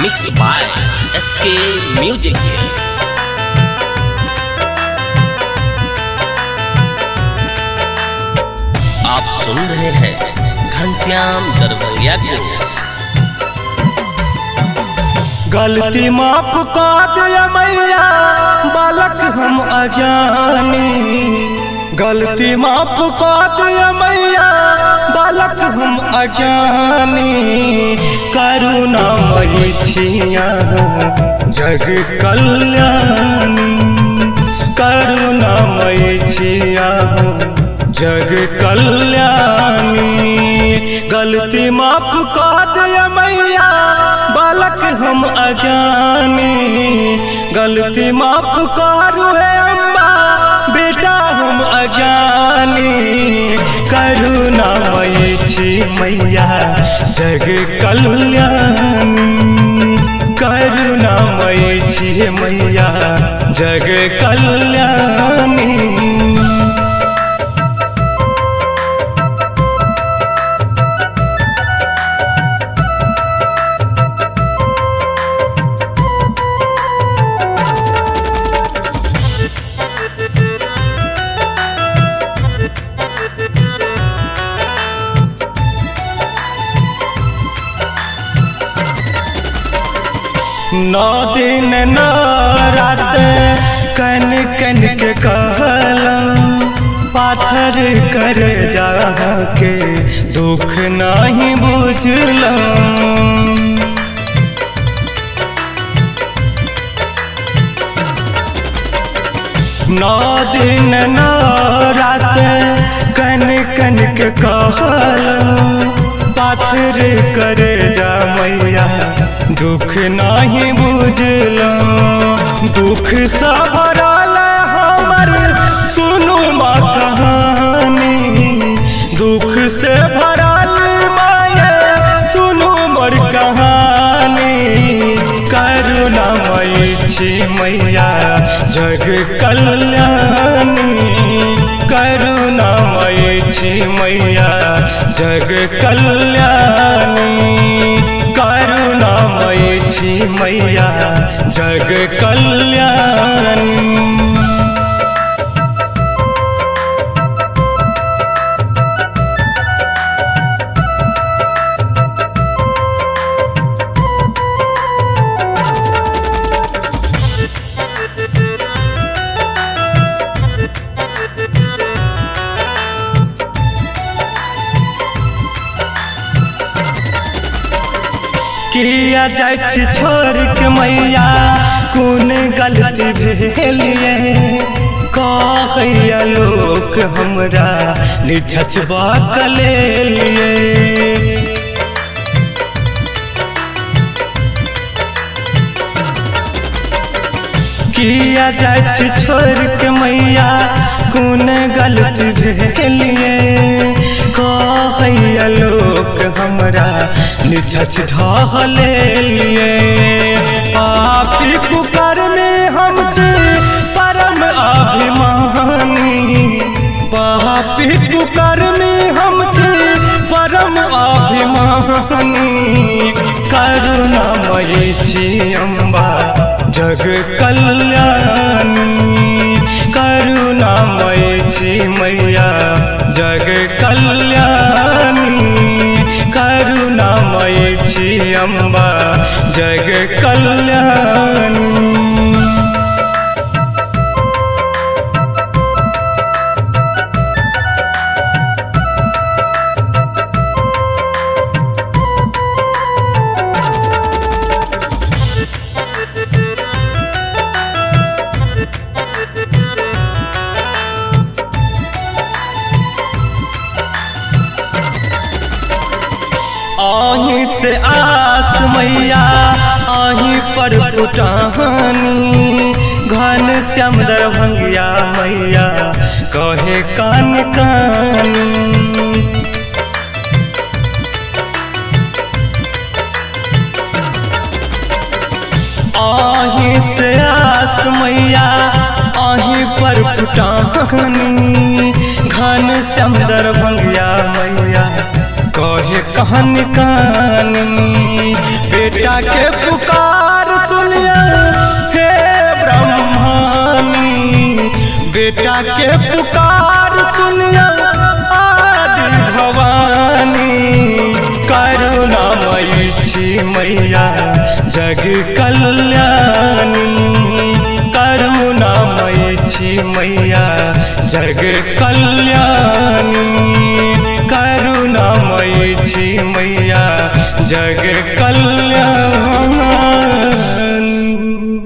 Mix by SK music. आप सुन रहे हैं घनश्याम दरभंगिया को। गलती माफ कर दिया मैया, बालक हम अज्ञानी। गलती माफ कर दिया मैया, बालक हम अज्ञानी। करुणामयी छिया जग कल्याणी, करुणामयी छिया जग कल्याणी। गलती माफ कर दिया मैया, बालक हम अज्ञानी। गलती माफ करू है अम्मा, बेटा हम अज्ञानी। करुणामयी छी मैया जग कल्याणी, करुणामयी छी मैया जग कल्याणी। नौ दिन नौ रात कन कन के कहलम, पाथर कर जाके दुख नहीं बुझलम। नौ दिन नौ रात कन कन के कहलम, पाथर कर जा मैया दुख नहीं बुझलो। दुख सा भरल हमर सुनु माँ कहानी, दुख से भरल माया सुनु मोर कहानी। करुणामयी छी मैया जग कल्याणी, करुणामयी छी मैया जग कल्याणी। करुणामयी छी मैया जग कल्याणी। किया जाए छोड़ के मैया कौन गलती भेलिए। कहैया लोग हमरा निछछबा कले लिए। किया जाए छोड़ के मैया कौन गलती भेलिए। कहैया लोग हमरा निछछ ढहले लिए। पापी कुकर में हम परम अभिमानी, पापी कुकर में हम परम अभिमानी। करुणामयी छी अम्बा जग कल्याणी, करुणामयी छी मैया जग कल्याणी। करुणामयी छी अम्बा जग कल्याणी। आही से आस मैया आही पर पुटानी। घनश्याम दरभंगिया मैया कहे कान कानी। आही से आस मैया आही पर पुटानी। घनश्याम दरभंगिया मैया कहे कहन कानी बेटा के पुकार सुनिया हे ब्रह्मानी बेटा के पुकार सुनिया आदि भवानी करुणामयी छी मैया जग कल्याणी करुणामयी छी मैया जग कल्याणी करुणामयी छी मैया जग कल्याणी।